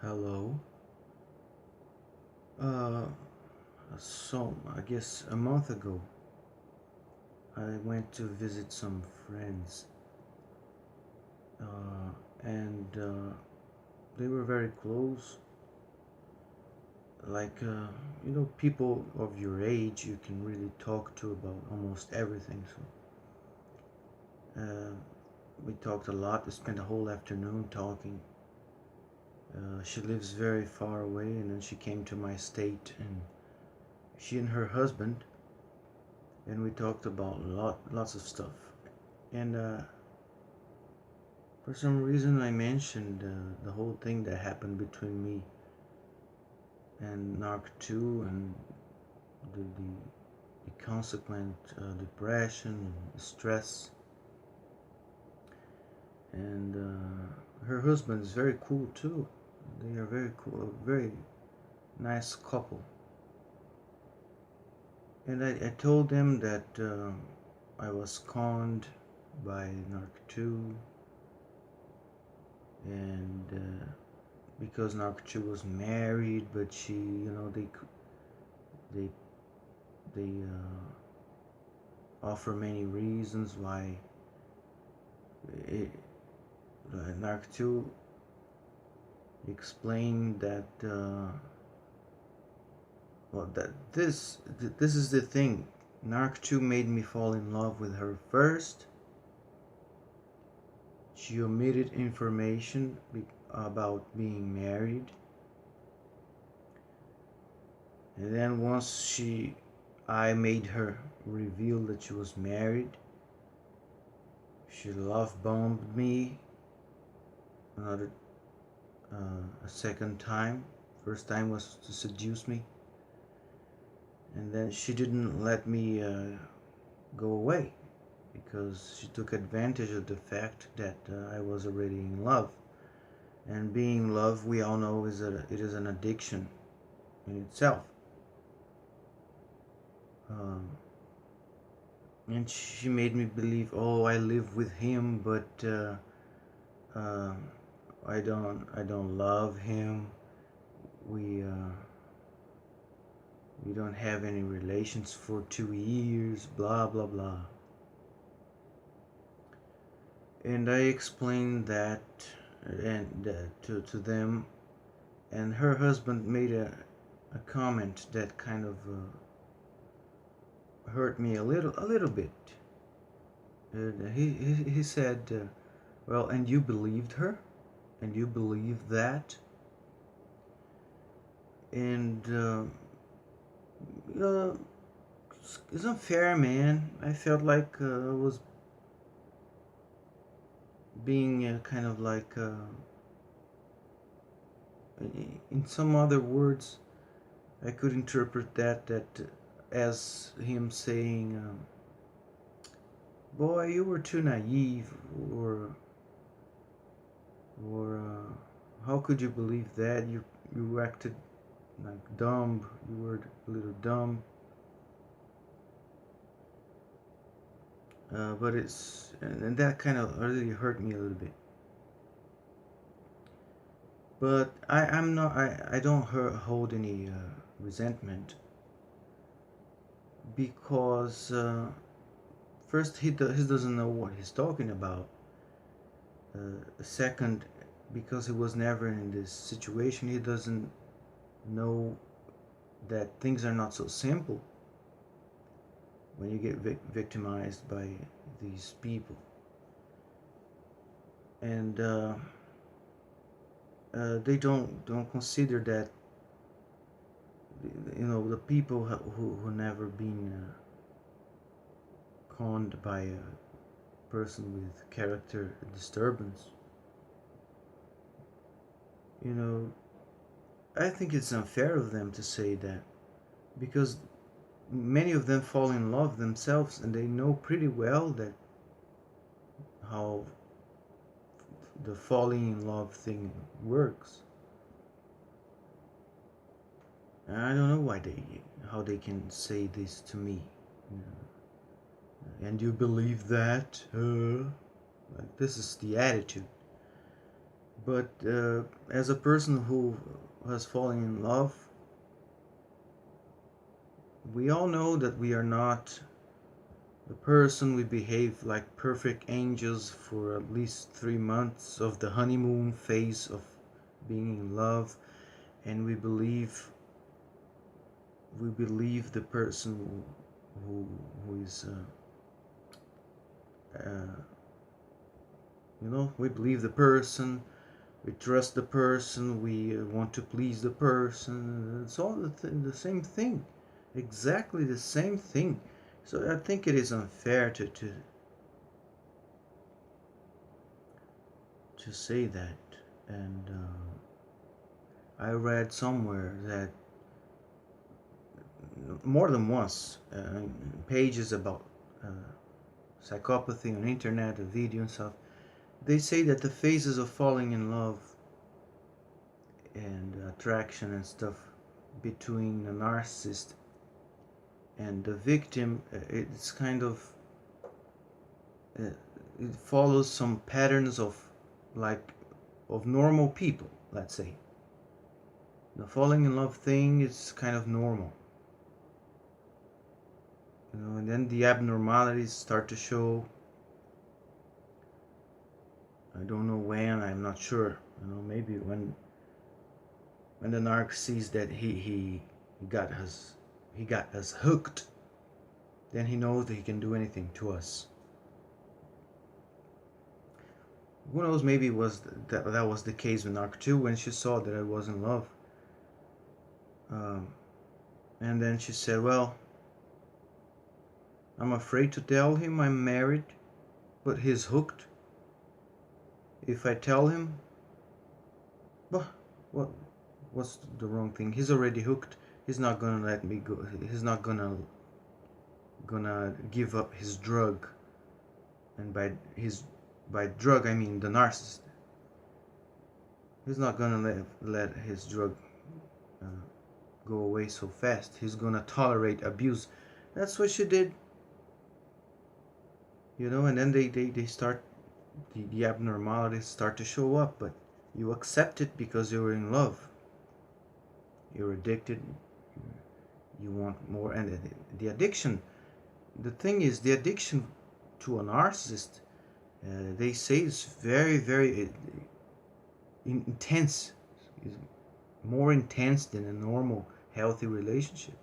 Hello. Uh, I guess a month ago, I went to visit some friends, and they were very close. Like, people of your age, you can really talk to about almost everything. So, we talked a lot. We spent a whole afternoon talking. She lives very far away, and then she came to my state, and she and her husband and we talked about lots of stuff. And for some reason, I mentioned the whole thing that happened between me and Narc 2 and the consequent depression and stress. And her husband is very cool too. They are very cool, a very nice couple. And I told them that I was conned by Narc 2 and because Narcochi was married, but they offer many reasons why it, Narcochi explained that this is the thing. Narc2 made me fall in love with her first. She omitted information about being married. And then I made her reveal that she was married. She love bombed me another a second time. First time was to seduce me. And then she didn't let me go away because she took advantage of the fact that I was already in love. And being in love, we all know, it is an addiction in itself. Um, and she made me believe, oh, I live with him, but uh, I don't love him. We don't have any relations for 2 years. Blah blah blah. And I explained that and to them, and her husband made a comment that kind of hurt me a little bit. He said, "Well, and you believed her, and you believed that, and uh, it's unfair, man. I felt like I was being kind of like, in some other words, I could interpret that as him saying." Boy, you were too naive, or how could you believe that? You acted like dumb. You were a little dumb. But and that kind of really hurt me a little bit. But I don't hold any resentment because first he doesn't know what he's talking about. Second, because he was never in this situation, he doesn't know that things are not so simple when you get victimized by these people. And they don't consider that, the people who never been conned by a person with character disturbance. You know, I think it's unfair of them to say that because many of them fall in love themselves and they know pretty well that how the falling in love thing works. And I don't know how they can say this to me. You know? And you believe that? Like, this is the attitude. But as a person who has fallen in love, we all know that we are not the person. We behave like perfect angels for at least 3 months of the honeymoon phase of being in love, and we believe the person who is uh, we believe the person, we trust the person, we want to please the person. It's all the same thing, exactly the same thing. So I think it is unfair to say that. And I read somewhere that more than once, pages about uh, psychopathy on internet, a video and stuff. They say that the phases of falling in love and attraction and stuff between a narcissist and the victim, it's kind of uh, it follows some patterns of like of normal people. Let's say the falling in love thing is kind of normal, and then the abnormalities start to show. I don't know when. I'm not sure. Maybe when the narc sees that he got us hooked, then he knows that he can do anything to us. Who knows? Maybe it was that was the case with Narc 2 when she saw that I was in love, um, and then she said, "Well, I'm afraid to tell him I'm married, but he's hooked. If I tell him, bah, what what's the wrong thing? He's already hooked. He's not gonna let me go. He's not gonna give up his drug, and by drug I mean the narcissist. He's not gonna let his drug uh, go away so fast. He's gonna tolerate abuse." That's what she did, and then they start, the abnormalities start to show up, but you accept it because you're in love. You're addicted. You want more, and the addiction. The thing is, the addiction to a narcissist, they say, is very, very intense. It's more intense than a normal, healthy relationship.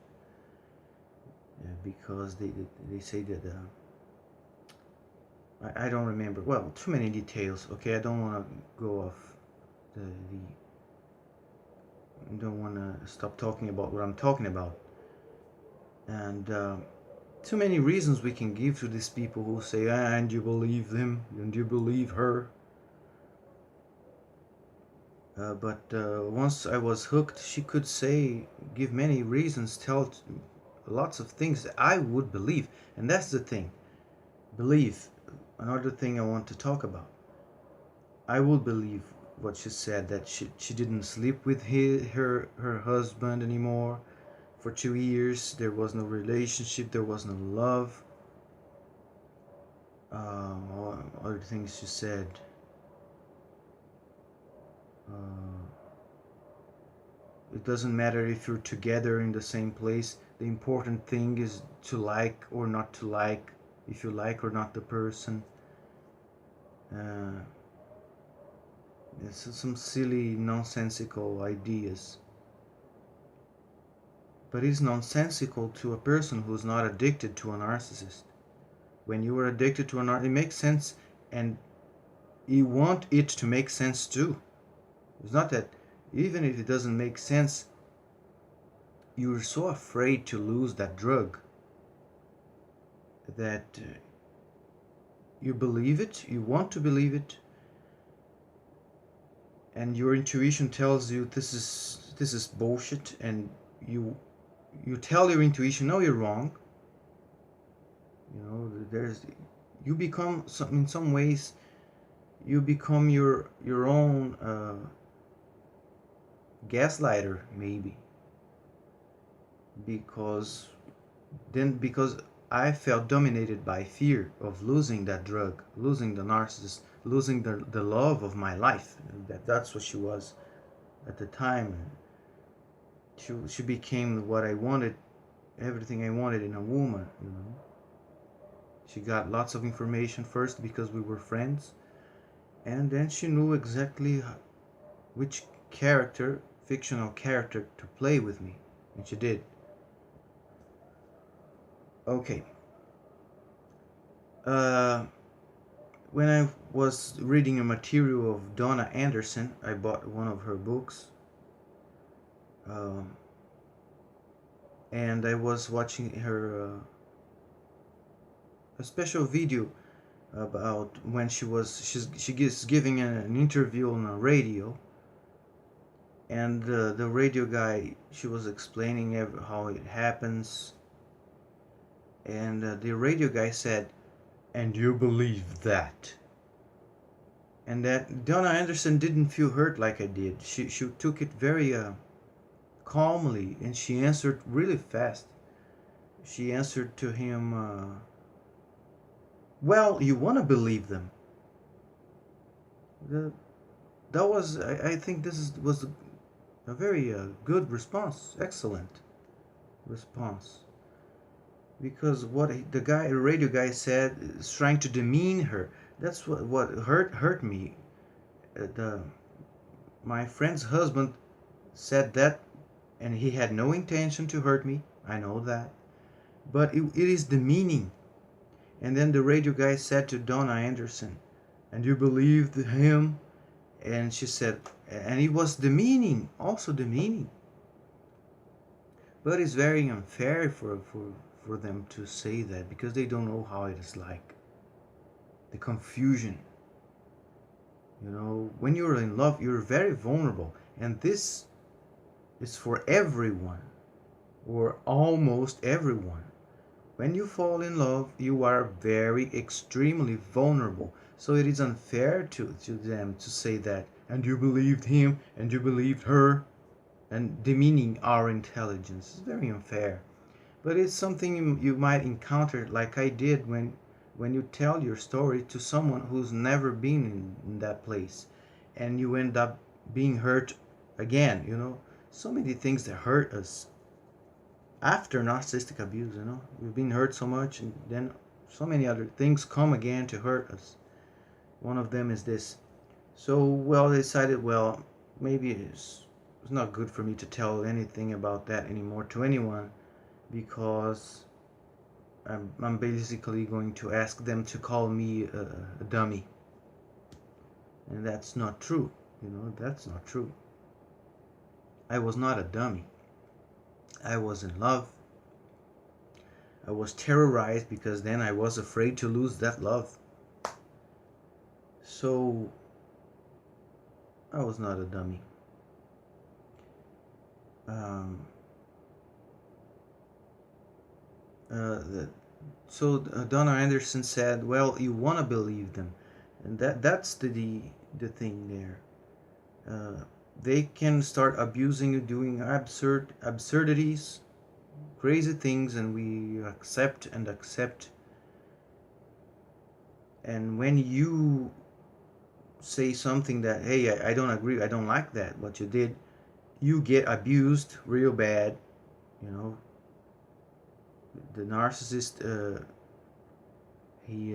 Because they say that I don't remember. Well, too many details. Okay, I don't want to go off the I don't want to stop talking about what I'm talking about. And too many reasons we can give to these people who say, and you believe them, and you believe her. But once I was hooked, she could give many reasons, tell lots of things that I would believe. And that's the thing. Believe. Another thing I want to talk about. I would believe what she said, that she didn't sleep with her husband anymore for 2 years. There was no relationship, there was no love. Other things she said. It doesn't matter if you're together in the same place. The important thing is to like or not to like, if you like or not the person. It's some silly, nonsensical ideas. But it's nonsensical to a person who's not addicted to a narcissist. When you are addicted to a narcissist, it makes sense, and you want it to make sense too. It's not that, even if it doesn't make sense, you're so afraid to lose that drug that you believe it, you want to believe it, and your intuition tells you this is bullshit, and you tell your intuition, no, you're wrong. There's you become in some ways you become your own gaslighter, maybe, because I felt dominated by fear of losing that drug, losing the narcissist, losing the love of my life. That's what she was at the time. She became what I wanted, everything I wanted in a woman. She got lots of information first because we were friends, and then she knew exactly which character, fictional character, to play with me, and she did. Okay. Uh, when I was reading a material of Donna Anderson, I bought one of her books, um, and I was watching her a special video about when she is giving an interview on a radio, and the radio guy, she was explaining how it happens, and the radio guy said, "And you believe that?" And that Donna Anderson didn't feel hurt like I did. She took it very calmly, and she answered really fast. She answered to him, "Well, you want to believe them." The, that was, I think was a very good response, excellent response, because the radio guy said is trying to demean her. That's what hurt me. The My friend's husband said that, and he had no intention to hurt me. I know that, but it is demeaning. And then the radio guy said to Donna Anderson, "And you believed him?" And she said, and it was demeaning, also demeaning. But it's very unfair for them to say that, because they don't know how it is like. The confusion. When you're in love, you're very vulnerable. And this is for everyone, or almost everyone. When you fall in love, you are very extremely vulnerable. So it is unfair to them to say that, "And you believed him, and you believed her," and demeaning our intelligence. It's very unfair. But it's something you might encounter, like I did when you tell your story to someone who's never been in that place, and you end up being hurt again. So many things that hurt us after narcissistic abuse. We've been hurt so much, and then so many other things come again to hurt us. One of them is this. So, well, I decided, well, maybe it's not good for me to tell anything about that anymore to anyone, because I'm basically going to ask them to call me a dummy. And that's not true. That's not true. I was not a dummy. I was in love. I was terrorized, because then I was afraid to lose that love. So I was not a dummy. So Donna Anderson said, "Well, you want to believe them," and that's the thing there. They can start abusing you, doing absurdities, crazy things, and we accept and accept. And when you say something that, "Hey, I don't agree, I don't like that, what you did," you get abused real bad. The narcissist, he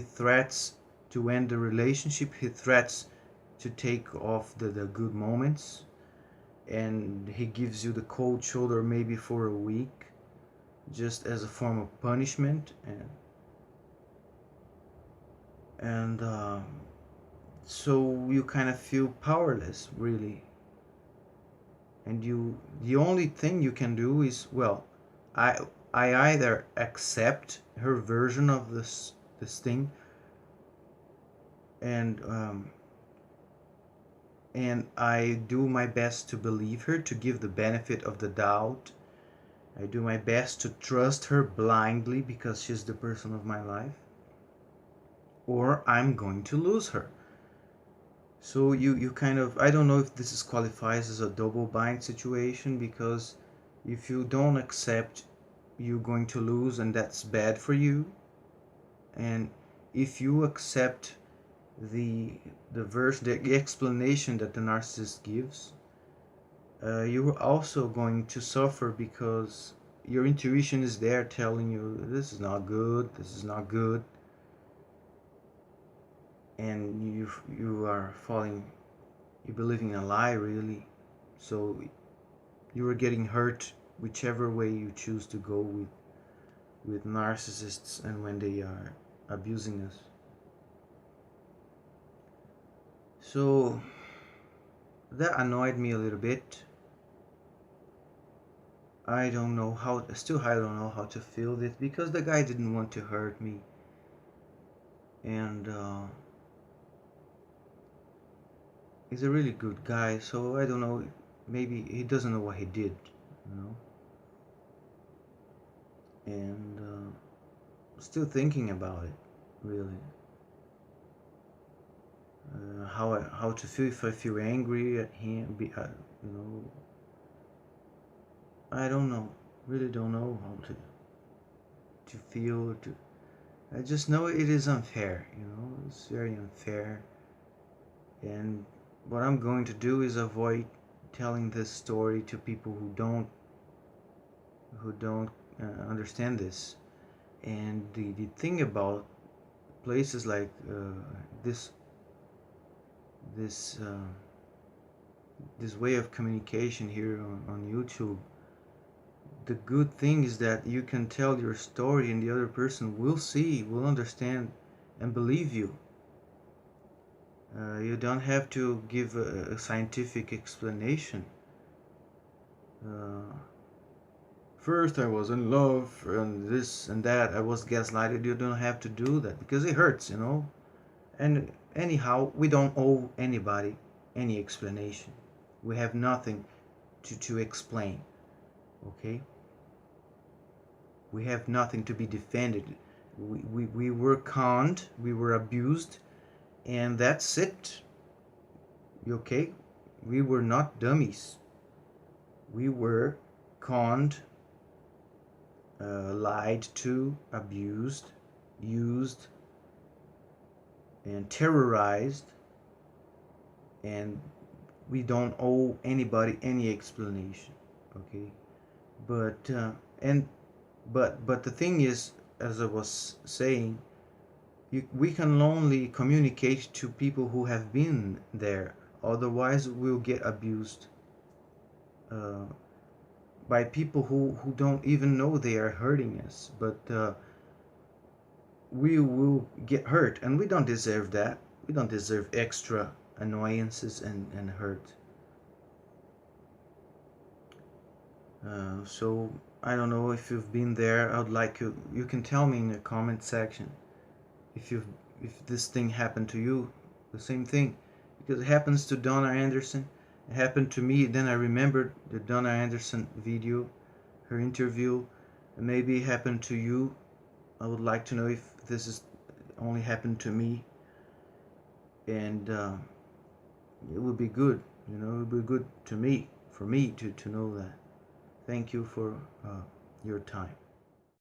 threats to end the relationship. He threats to take off the good moments, and he gives you the cold shoulder maybe for a week, just as a form of punishment. And so you kind of feel powerless, really. And the only thing you can do is, well, I either accept her version of this thing, and I do my best to believe her, to give the benefit of the doubt. I do my best to trust her blindly, because she's the person of my life, or I'm going to lose her. So you kind of, I don't know if this is qualifies as a double bind situation, because if you don't accept, you're going to lose, and that's bad for you. And if you accept the the explanation that the narcissist gives, you're also going to suffer because your intuition is there telling you this is not good, this is not good, and you are falling, you're believing a lie really. So you are getting hurt whichever way you choose to go with narcissists and when they are abusing us. So that annoyed me a little bit. I don't know how, still I don't know how to feel this because the guy didn't want to hurt me, and he's a really good guy. So I don't know, maybe he doesn't know what he did, you know. And still thinking about it, really. How to feel if I feel angry at him, you know. I don't know, really don't know how to feel. To I just know it is unfair, you know. It's very unfair, and what I'm going to do is avoid telling this story to people who don't understand this. And the thing about places like this this this way of communication here on YouTube, the good thing is that you can tell your story and the other person will see, will understand, and believe you. You don't have to give a scientific explanation. Uh, First, I was in love, and this and that. I was gaslighted. You don't have to do that because it hurts, you know. And anyhow, we don't owe anybody any explanation. We have nothing to explain, okay? We have nothing to be defended. We were conned, we were abused, and that's it. You okay? We were not dummies. We were conned, lied to, abused, used, and terrorized, and we don't owe anybody any explanation, okay? But and but the thing is, as I was saying, we can only communicate to people who have been there. Otherwise, we'll get abused uh, by people who don't even know they are hurting us. But we will get hurt, and we don't deserve that. We don't deserve extra annoyances and hurt. So I don't know if you've been there. I would like you can tell me in the comment section if you if this thing happened to you, the same thing, because it happens to Donna Anderson. It happened to me. Then I remembered the Donna Anderson video, her interview. And maybe it happened to you. I would like to know if this is only happened to me, and it would be good. You know, it would be good to me, for me to know that. Thank you for your time.